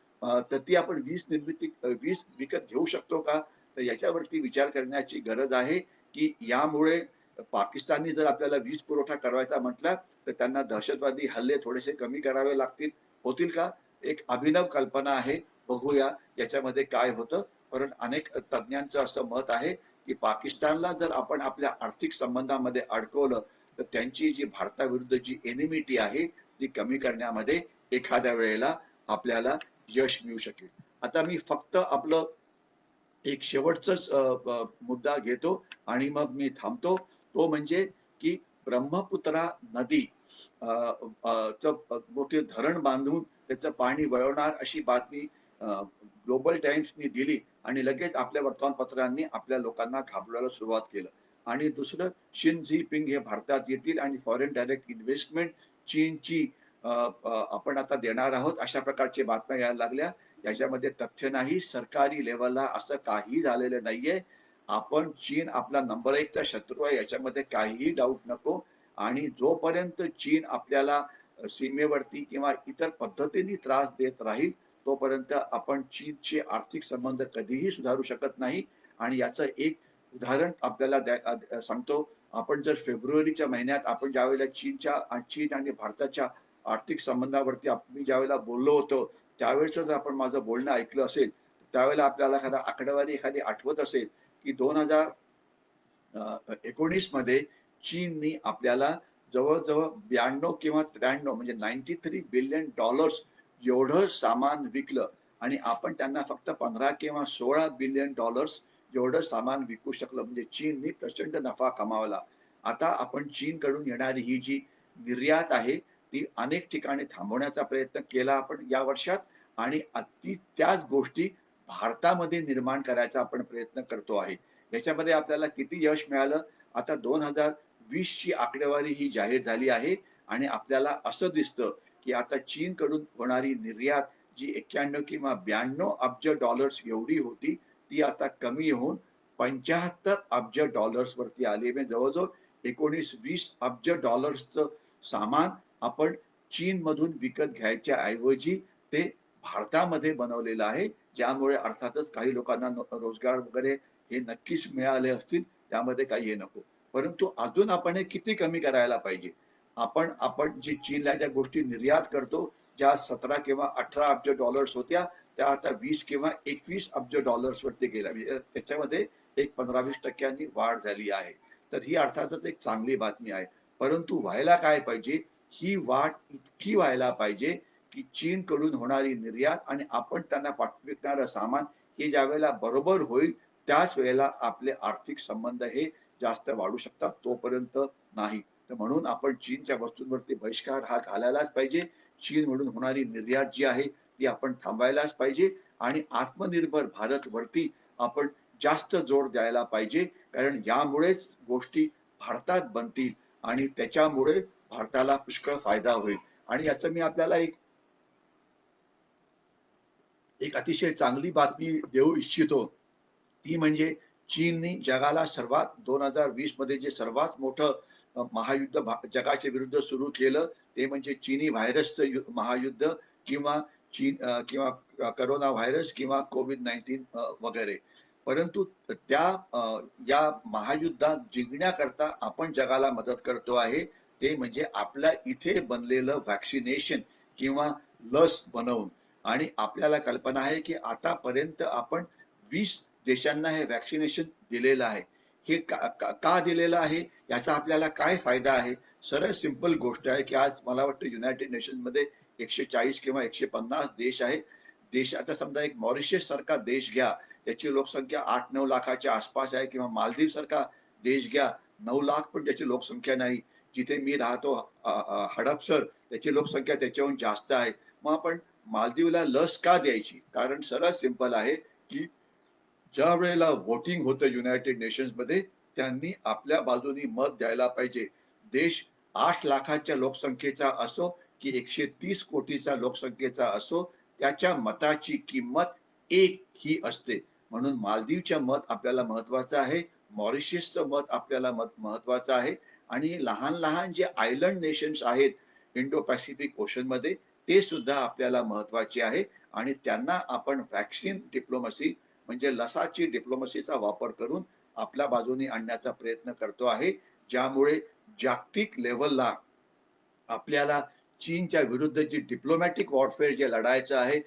तर ती आपण वीज विकत घेऊ शकतो का? तर याच्यावरती विचार करण्याची गरज आहे की यामुळे पाकिस्ताननी जर आपल्याला वीज पुरवठा करायचा म्हटला तर त्यांना दहशतवादी हल्ले थोडेसे कमी करावे लागतील. होतील का? एक अभिनव कल्पना आहे. बघूया याच्यामध्ये काय होतं. कारण अनेक तज्ञांचं असं मत आहे की पाकिस्तानला जर आपण आपल्या आर्थिक संबंधामध्ये अडकवलं तर त्यांची जी भारताविरुद्ध जी एनिमिटी आहे ती कमी करण्यामध्ये एखाद्या वेळेला आपल्याला यश मिळू शकेल. आता मी फक्त आपलं एक शेवटचाच मुद्दा घेतो आणि मग मी थांबतो. तो म्हणजे की ब्रह्मपुत्रा नदी मोठे धरण बांधून त्याचं पाणी वळवणार अशी बातमी ग्लोबल टाइम्सनी दिली आणि लगेच आपल्या वर्तमानपत्रांनी आपल्या लोकांना घाबरवायला सुरुवात केलं. आणि दुसरं शी जिनपिंग हे भारतात येतील आणि फॉरेन डायरेक्ट इन्व्हेस्टमेंट चीनची आपण आता देणार आहोत अशा प्रकारच्या बातम्या यायला लागल्या. याच्यामध्ये तथ्य नाही. सरकारी लेवलला असं काही झालेलं नाहीये. आपण चीन आपला नंबर 1 चा शत्रू आहे याच्यामध्ये काहीही डाऊट नको. आणि जोपर्यंत चीन आपल्याला सीमेवरती किंवा इतर पद्धतीने त्रास देत राहील तोपर्यंत आपण चीनचे आर्थिक संबंध कधीही सुधारू शकत नाही. आणि याचं एक उदाहरण आपल्याला सांगतो. आपण जर फेब्रुवारीच्या महिन्यात आपण ज्यावेळेला चीन आणि भारताच्या आर्थिक संबंधावरती मी ज्यावेळेला बोललो होतो त्यावेळेसच आपण माझं बोलणं ऐकलं असेल. त्यावेळेला आपल्याला एखादी आठवत असेल की 2019 मध्ये चीननी आपल्याला जवळजवळ 92 किंवा 93 म्हणजे $93 बिलियन एवढं सामान विकलं आणि आपण त्यांना फक्त 15 किंवा 16 बिलियन डॉलर्स एवढं सामान विकू शकलो. म्हणजे चीननी प्रचंड नफा कमावला. आता आपण चीनकडून येणारी ही जी निर्यात आहे ती अनेक ठिकाणी थांबवण्याचा प्रयत्न केला आपण या वर्षात आणि त्याच गोष्टी भारतामध्ये निर्माण करायचा आपण प्रयत्न करतो आहे. याच्यामध्ये आपल्याला किती यश मिळालं? आता 2020 ची आकडेवारी ही जाहीर झाली आहे आणि आपल्याला असं दिसतं की आता चीनकडून होणारी निर्यात जी 91 किंवा 92 अब्ज डॉलर्स एवढी होती ती आता कमी होऊन 75 अब्ज डॉलर्स वरती आली. म्हणजे जवळजवळ 19-20 अब्ज डॉलर्सचं सामान आपण चीन मधून विकत घ्यायच्या ऐवजी ते भारतामध्ये बनवलेलं आहे. ज्यामुळे अर्थातच काही लोकांना रोजगार वगैरे हे नक्कीच मिळाले असतील. त्यामध्ये काही हे नको. परंतु अजून आपण हे किती कमी करायला पाहिजे? आपण जी चीनला ज्या गोष्टी निर्यात करतो ज्या 17 किंवा 18 अब्ज डॉलर्स होत्या त्या आता 20 किंवा 21 अब्ज डॉलर्स वरती गेल्या. म्हणजे त्याच्यामध्ये एक 15-20% वाढ झाली आहे. तर ही अर्थातच एक चांगली बातमी आहे. परंतु व्हायला काय पाहिजे? ही वाढ इतकी व्हायला पाहिजे की चीनकडून होणारी निर्यात आणि आपण त्यांना विकणारं सामान हे ज्या वेळेला बरोबर होईल त्याच वेळेला आपले आर्थिक संबंध हे जास्त वाढू शकतात. तोपर्यंत नाही. तर म्हणून आपण चीनच्या वस्तूंवरती बहिष्कार हा घालायलाच पाहिजे. चीन म्हणून होणारी निर्यात जी आहे ती आपण थांबायलाच पाहिजे आणि आत्मनिर्भर भारत वरती आपण जास्त जोर द्यायला पाहिजे. कारण यामुळेच गोष्टी भारतात बनतील आणि त्याच्यामुळे भारताला पुष्कळ फायदा होईल. आणि याचं मी आपल्याला एक अतिशय चांगली बातमी देऊ इच्छितो. ती म्हणजे चीनने जगाला 2020 मध्ये जे सर्वात मोठं महायुद्ध जगाच्या विरुद्ध सुरू केलं ते म्हणजे चीनी व्हायरसचं महायुद्ध किंवा किंवा करोना व्हायरस किंवा कोविड-19 वगैरे. परंतु या महायुद्धात जिंकण्याकरता आपण जगाला मदत करतो आहे ते म्हणजे आपल्या इथे बनलेलं व्हॅक्सिनेशन किंवा लस बनवून. आणि आपल्याला कल्पना आहे की आतापर्यंत आपण 20 देशांना हे व्हॅक्सिनेशन दिलेलं आहे. हे का दिलेलं आहे, याचा आपल्याला काय फायदा आहे? सरळ सिंपल गोष्ट आहे की आज मला वाटतं युनायटेड नेशन्स मध्ये 140 किंवा 150 देश आहेत. देश आता समजा एक मॉरिशस सारखा देश घ्या, त्याची लोकसंख्या 8-9 लाखाच्या आसपास आहे, किंवा मालदीव सारखा देश घ्या, 9 लाख पण त्याची लोकसंख्या नाही. जिथे मी राहतो हडपसर, त्याची लोकसंख्या त्याच्याहून जास्त आहे. मग आपण मालदीवला लस का द्यायची? कारण सरळ सिंपल आहे की ज्या वेळेला वोटिंग होतं युनायटेड नेशन्स मध्ये, त्यांनी आपल्या बाजूनी मत द्यायला पाहिजे. देश 8 लाखाच्या लोकसंख्येचा असो की 130 कोटीचा लोकसंख्येचा असो, त्याच्या मताची किंमत एक ही असते. म्हणून मालदीवच्या मत आपल्याला महत्वाचं आहे, मॉरिशसचं मत आपल्याला महत्वाचं आहे, आणि लहान लहान जे आयलंड नेशन्स आहेत इंडो पॅसिफिक ओशन मध्ये, ते सुद्धा आपल्याला महत्वाचे आहे. आणि त्यांना आपण व्हॅक्सिन डिप्लोमसी म्हणजे लसाची डिप्लोमसीचा वापर करून आपल्या बाजूने आणण्याचा प्रयत्न करतो आहे, ज्यामुळे जागतिक लेवलला आपल्याला चीनच्या विरुद्ध जी डिप्लोमॅटिक वॉरफेअर जे लढायचं आहे,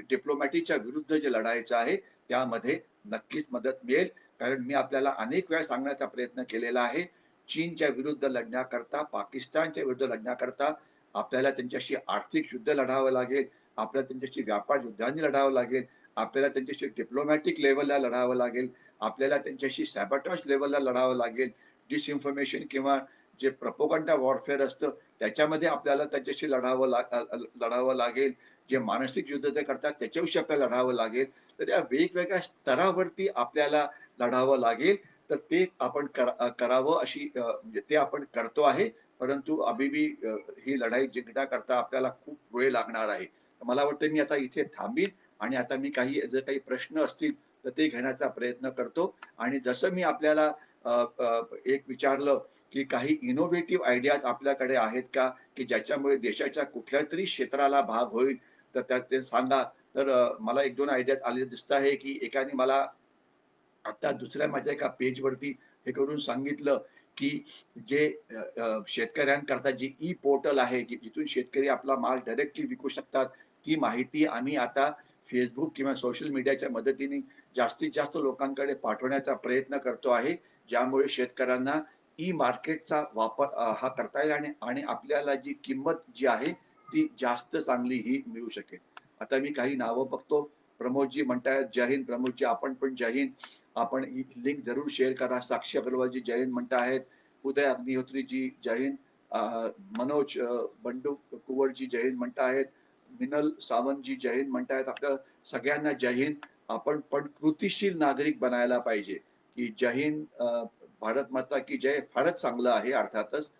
डिप्लोमॅटिकच्या विरुद्ध जे लढायचं आहे, त्यामध्ये नक्कीच मदत मिळेल. कारण मी आपल्याला अनेक वेळा सांगण्याचा प्रयत्न केलेला आहे, चीनच्या विरुद्ध लढण्याकरता, पाकिस्तानच्या विरुद्ध लढण्याकरता आपल्याला त्यांच्याशी आर्थिक युद्ध लढावं लागेल, आपल्याला त्यांच्याशी व्यापार युद्धांनी लढावं लागेल, आपल्याला त्यांच्याशी डिप्लोमॅटिक लेवलला लढावं लागेल, आपल्याला त्यांच्याशी सॅबॉटॉज लेवलला लढावं लागेल. डिसइन्फॉर्मेशन किंवा जे प्रोपगंडा वॉरफेअर असतं त्याच्यामध्ये आपल्याला त्याच्याशी लढावं लागेल. जे मानसिक युद्ध ते करतात त्याच्याविषयी आपल्याला लढावं लागेल. तर या वेगवेगळ्या स्तरावरती आपल्याला लढावं लागेल. तर ते आपण करावं अशी म्हणजे ते आपण करतो आहे. परंतु अभी ही लढाई जिंकण्याकरता आपल्याला खूप वेळ लागणार आहे. मला वाटतं मी आता इथे थांबीन, आणि आता मी जर काही प्रश्न असतील तर ते घेण्याचा प्रयत्न करतो. आणि जसं मी आपल्याला एक विचारलं की काही इनोव्हेटिव्ह आयडियाज आपल्याकडे आहेत का, की ज्याच्यामुळे देशाच्या कुठल्या तरी क्षेत्राला भाग होईल, तर त्यात ते सांगा. तर मला 1-2 आयडियाज आलेले दिसत आहे. की एकाने मला आता दुसऱ्या माझ्या एका पेजवरती हे करून सांगितलं की जे शेतकऱ्यांकरता जे ई पोर्टल आहे, जिथून शेतकरी आपला माल डायरेक्टली विकू शकतात, ती माहिती आम्ही आता फेसबुक किंवा सोशल मीडियाच्या मदतीने जास्तीत जास्त लोकांकडे पाठवण्याचा प्रयत्न करतो आहे, ज्यामुळे शेतकऱ्यांना ई मार्केटचा वापर हा करता येईल, आणि आपल्याला जी किंमत जी आहे ती जास्त चांगली ही मिळू शकेल. आता मी काही नावं बघतो. प्रमोदजी म्हणतायत जय हिंद. प्रमोदजी आपण पण जय हिंद. आपण ही लिंक जरूर शेअर करा. साक्षी अग्रवालजी जय हिंद म्हणतायत. उदय अग्निहोत्रीजी जय हिंद. मनोज बंडू कुवरजी जय हिंद म्हणतायत. मिनल सावंतजी जय हिंद म्हणतायत. आपल्या सगळ्यांना जय हिंद. आपण पण कृतीशील नागरिक बनायला पाहिजे. की जय हिंद, भारत माता की जय फारच चांगलं आहे अर्थातच,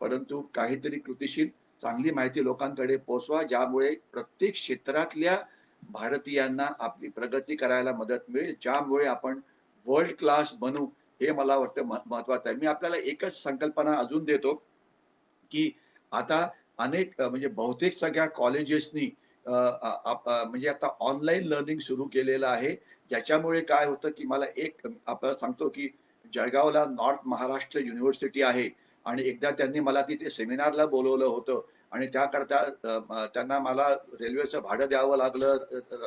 परंतु काहीतरी कृतीशील चांगली माहिती लोकांकडे पोहोचवा, ज्यामुळे प्रत्येक क्षेत्रातल्या भारतीयांना आपली प्रगती करायला मदत मिळेल, ज्यामुळे आपण वर्ल्ड क्लास बनू. हे मला वाटतं महत्वाचं आहे. मी आपल्याला एकच संकल्पना अजून देतो की आता अनेक म्हणजे बहुतेक सगळ्या कॉलेजेसनी म्हणजे आता ऑनलाईन लर्निंग सुरू केलेलं आहे, ज्याच्यामुळे काय होतं की मला एक आपल्याला सांगतो की जळगावला नॉर्थ महाराष्ट्र युनिव्हर्सिटी आहे, आणि एकदा त्यांनी मला तिथे सेमिनारला बोलवलं होतं, आणि त्याकरता त्यांना मला रेल्वेचं भाडं द्यावं लागलं,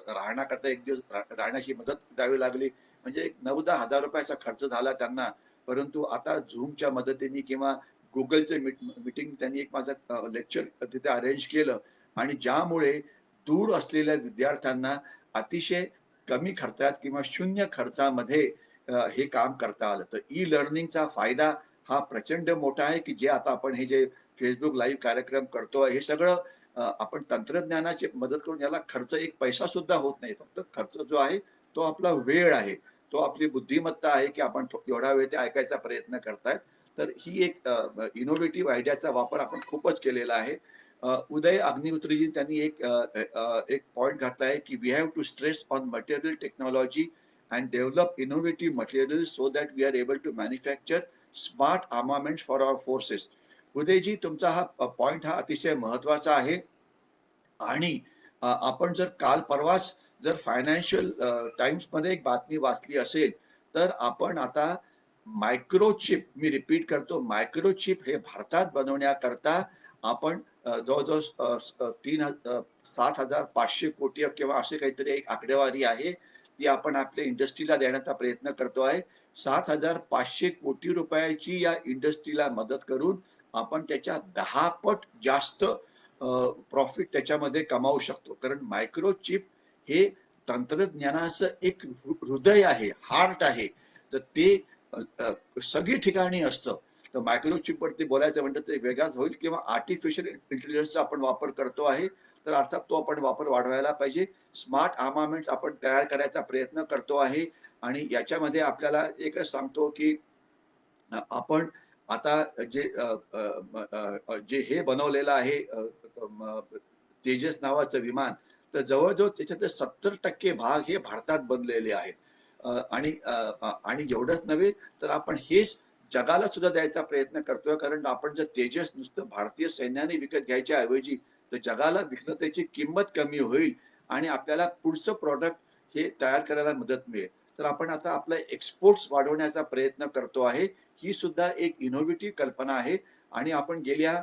राहण्याकरता एक दिवस राहण्याची मदत द्यावी लागली, म्हणजे एक 9-10 हजार रुपयाचा खर्च झाला त्यांना. परंतु आता झूमच्या मदतीने किंवा गुगलचे मीटिंग त्यांनी एक माझं लेक्चर तिथे अरेंज केलं, आणि ज्यामुळे दूर असलेल्या विद्यार्थ्यांना अतिशय कमी खर्चात किंवा शून्य खर्चामध्ये हे काम करता आलं. तर ई लर्निंगचा फायदा हा प्रचंड मोठा आहे, की जे आता आपण हे जे फेसबुक लाईव्ह कार्यक्रम करतोय, हे सगळं आपण तंत्रज्ञानाची मदत करून याला खर्च एक पैसा सुद्धा होत नाही. फक्त खर्च जो आहे तो आपला वेळ आहे, तो आपली बुद्धिमत्ता आहे, की आपण एवढा वेळ ते ऐकायचा प्रयत्न करतायत. तर ही एक इनोव्हेटिव्ह आयडियाचा वापर आपण खूपच केलेला आहे. उदय अग्निहोत्रीजी त्यांनी एक पॉइंट घातलाय की we have to stress on material technology and develop innovative material so that we R able to manufacture smart armaments for our forces. Udayji, तुमचा हा पॉइंट हा अतिशय महत्वाचा आहे. आणि आपण जर काल परवाच जर फायनान्शियल टाइम्स मध्ये एक बातमी वाचली असेल, तर आपण आता मायक्रोचिप, मी रिपीट करतो, मायक्रोचिप हे भारतात बनवण्याकरता आपण जवळजवळ 7,500 कोटी किंवा असे काहीतरी एक आकडेवारी आहे, ती आपण आपल्या इंडस्ट्रीला देण्याचा प्रयत्न करतो आहे. 7,500 कोटी रुपयाची या इंडस्ट्रीला मदत करून आपण त्याच्या 10 पट जास्त प्रॉफिट त्याच्यामध्ये कमावू शकतो. कारण मायक्रोचिप हे तंत्रज्ञानाचं एक हृदय आहे, हार्ट आहे. तर ते सगळी ठिकाणी असतं. तर मायक्रोचिप वरती बोलायचं म्हणतं ते वेगळाच होईल, किंवा आर्टिफिशियल इंटेलिजन्सचा आपण वापर करतो आहे, तर अर्थात तो आपण वापर वाढवायला पाहिजे. स्मार्ट आर्मामेंट्स आपण तयार करायचा प्रयत्न करतो आहे, आणि याच्यामध्ये आपल्याला एकच सांगतो की आपण आता जे हे बनवलेलं आहे तेजस नावाचं विमान, तर जवळजवळ त्याच्यात 70% भाग हे भारतात बनलेले आहेत. आणि एवढंच नव्हे तर आपण हेच जगाला सुद्धा द्यायचा प्रयत्न करतोय. कारण आपण जर तेजस नुसतं भारतीय सैन्याने विकत घ्यायच्या ऐवजी तर जगाला विकलं त्याची किंमत कमी होईल, आणि आपल्याला पुढचं प्रॉडक्ट हे तयार करायला मदत मिळेल. तर आपण आता आपला एक्सपोर्ट्स वाढवण्याचा प्रयत्न करतो आहे. ही सुद्धा एक इनोव्हेटिव्ह कल्पना आहे, आणि आपण गेल्या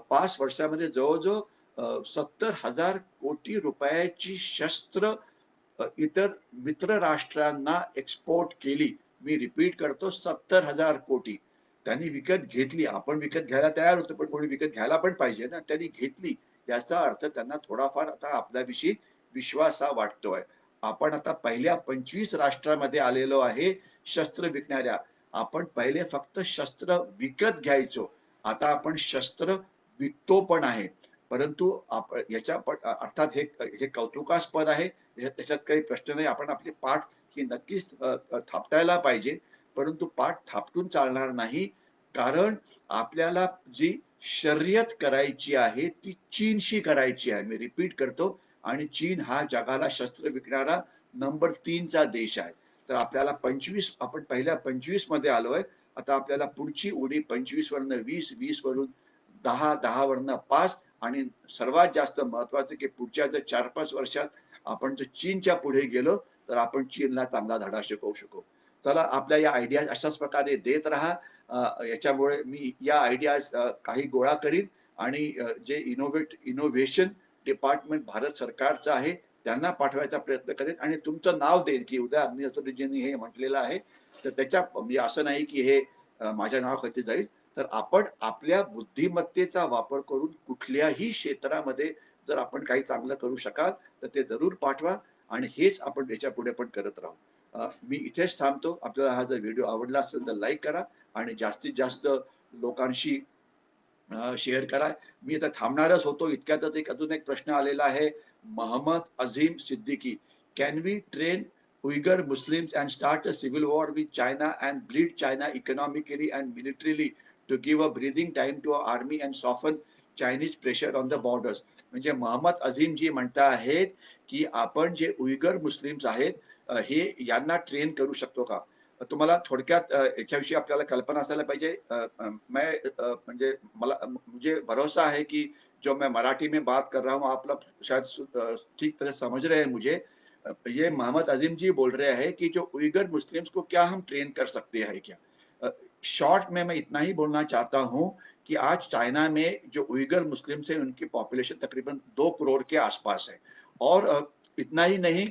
5 वर्षामध्ये जवळजवळ 70,000 कोटी रुपयाची शस्त्र इतर मित्र राष्ट्रांना एक्सपोर्ट केली. मी रिपीट करतो, 70,000 कोटी त्यांनी विकत घेतली. आपण विकत घ्यायला तयार होतो, पण कोणी विकत घ्यायला पण पाहिजे ना. त्यांनी घेतली, याचा अर्थ त्यांना थोडाफार आता आपल्याविषयी विश्वास हा वाटतोय. आपण आता पहिल्या 25 राष्ट्रामध्ये आलेलो आहे शस्त्र विकणाऱ्या. आपण पहिले फक्त शस्त्र विकत घ्यायचो, आता आपण शस्त्र विकतो पण आहे. परंतु याच्या अर्थात हे हे कौतुकास्पद आहे, त्याच्यात काही प्रश्न नाही. आपण आपली पाठ ही नक्कीच थापटायला पाहिजे, परंतु पाठ थापटून चालणार नाही. कारण आपल्याला जी शर्यत करायची आहे ती चीनशी करायची आहे. मी रिपीट करतो, आणि चीन हा जगाला शस्त्र विकणारा नंबर 3 चा देश आहे. तर आपल्याला 25, आपण पहिल्या 25 मध्ये आलोय. आता आपल्याला पुढची उडी 25 वरनं 20, 20 वरून 10, 10 वरनं 5, आणि सर्वात जास्त महत्वाचं की पुढच्या जर 4-5 वर्षात आपण जर चीनच्या पुढे गेलो तर आपण चीनला चांगला धडा शिकवू शकू. चला, आपल्या या आयडिया अशाच प्रकारे देत राहा. याच्यामुळे मी या आयडियाज काही गोळा करीन, आणि जे इनोव्हेशन डिपार्टमेंट भारत सरकारचं आहे त्यांना पाठवायचा प्रयत्न करेन, आणि तुमचं नाव देईन की उद्या अग्नी चतुर्वेदींनी हे म्हटलेलं आहे. तर त्याच्या म्हणजे असं नाही की हे माझ्या नावाखाली जाईल. तर आपण आपल्या बुद्धिमत्तेचा वापर करून कुठल्याही क्षेत्रामध्ये जर आपण काही चांगलं करू शकाल तर ते जरूर पाठवा, आणि हेच आपण याच्या पुढे पण करत राहू. मी इथेच थांबतो. आपल्याला हा जर व्हिडिओ आवडला असेल तर लाईक करा, आणि जास्तीत जास्त लोकांशी शेअर करा. मी आता थांबणारच होतो. इतक्यातच अजून एक प्रश्न आलेला आहे. Mohammed Azeem Siddiqui, can we train Uyghur Muslims and start a civil war with China and bleed China economically and militarily to give a breathing time to our army and soften Chinese pressure on the borders? म्हणजे मोहम्मद अझीम जी म्हणता आहेत की आपण जे उयगर मुस्लिम्स आहेत हे यांना ट्रेन करू शकतो का? तुम्हाला थोडक्यात याच्याविषयी आपल्याला कल्पना असायला पाहिजे. मैं म्हणजे मला मुझे भरोसा है कि जो मैं मराठी में बात कर रहा हूँ आप लोग शायद ठीक तरह समझ रहे हैं मुझे. ये मोहम्मद अजीम जी बोल रहे हैं कि जो उइगर मुस्लिम्स को क्या हम ट्रेन कर सकते हैं क्या? शॉर्ट में मैं इतना ही बोलना चाहता हूँ कि आज चाइना में जो उइगर मुस्लिम्स हैं उनकी पॉपुलेशन तकरीबन 2 करोड़ के आसपास है, और इतना ही नहीं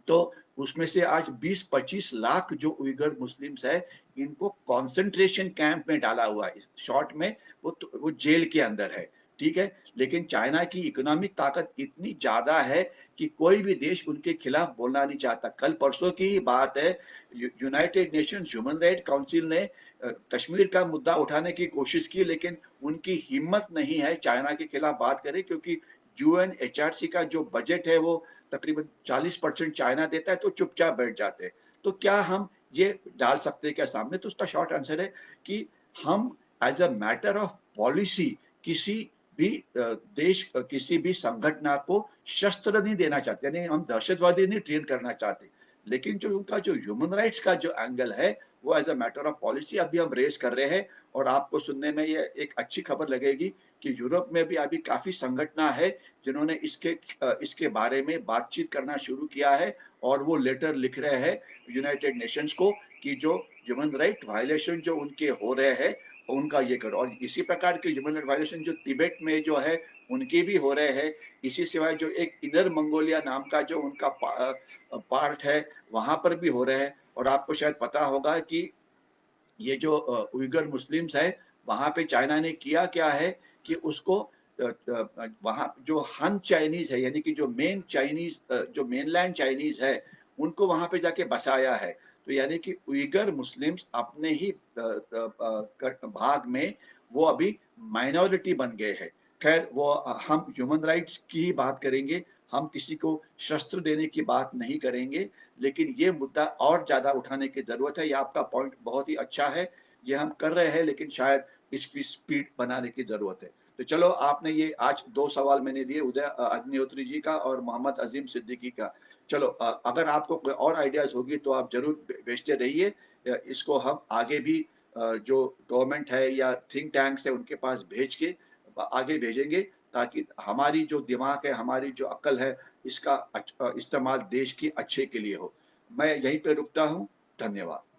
तो उसमें से आज 20-25 लाख जो उइगर मुस्लिम्स है इनको कॉन्सेंट्रेशन कैंप में डाला हुआ है. शॉर्ट में वो जेल के अंदर है. ठीक है, लेकिन चाइना की इकोनॉमिक ताकत इतनी ज्यादा है कि कोई भी देश उनके खिलाफ बोलना नहीं चाहता. कल परसों की ही बात है, United Nations human right council ने कश्मीर का मुद्दा उठाने की कोशिश की, लेकिन उनकी हिम्मत नहीं है चाइना के खिलाफ बात करें, क्योंकि यूएनएचआरसी का जो बजट है वो तकरीबन 40% चाइना देता है, तो चुपचाप बैठ जाते हैं. तो क्या हम ये डाल सकते हैं क्या सामने? तो उसका शॉर्ट आंसर है कि हम as a matter of policy किसी भी देश किसी भी संगठन को शस्त्र नहीं देना चाहते, यानी हम दहशतवादी नहीं ट्रेन करना चाहते. लेकिन जो उनका जो ह्यूमन राइट्स का जो एंगल है, वो age a matter of policy अभी हम रेज कर रहे हैं। और आपको सुनने में ये एक अच्छी खबर लगेगी कि यूरोप में भी अभी काफी संगठन है जिन्होंने इसके बारे में बातचीत करना शुरू किया है, और वो लेटर लिख रहे हैं यूनाइटेड नेशंस को कि जो ह्यूमन राइट वायलेशन जो उनके हो रहे हैं उनका ये करो। और इसी प्रकार के ह्यूमन राइट वायलेशन जो तिब्बत में जो है उनके भी हो रहे हैं। इसी सिवाय जो एक इनर मंगोलिया नाम का जो उनका पार्ट है वहां पर भी हो रहे हैं। और आपको शायद पता होगा कि ये जो उइगर मुस्लिम्स है वहां पे चाइना ने किया क्या है कि उसको वहां जो हन चाइनीज है, यानी कि जो मेन चाइनीज जो मेनलैंड चाइनीज है उनको वहां पे जाके बसाया है। तो यानी कि उइगर मुस्लिम्स अपने ही भाग में वो अभी माइनॉरिटी बन गए हैं। खैर वो हम ह्यूमन राइट्स की ही बात करेंगे, हम किसी को शस्त्र देने की बात नहीं करेंगे। लेकिन ये मुद्दा और ज्यादा उठाने की जरूरत है। ये आपका पॉइंट बहुत ही अच्छा है, ये हम कर रहे हैं, लेकिन शायद इसकी स्पीड बनाने की जरूरत है। तो चलो, आपने ये आज दो सवाल मैंने लिए, उदय अग्निहोत्री जी का और मोहम्मद अजीम सिद्दीकी का। चलो, अगर आपको कोई और आइडियाज होगी तो आप जरूर भेजते रहिए। इसको हम आगे भी जो गवर्नमेंट है या थिंक टैंक्स है उनके पास भेज के आगे भेजेंगे, ताकि हमारी जो दिमाग है, हमारी जो अक्ल है, इसका इस्तेमाल देश के अच्छे के लिए हो। मैं यहीं पे रुकता हूँ। धन्यवाद।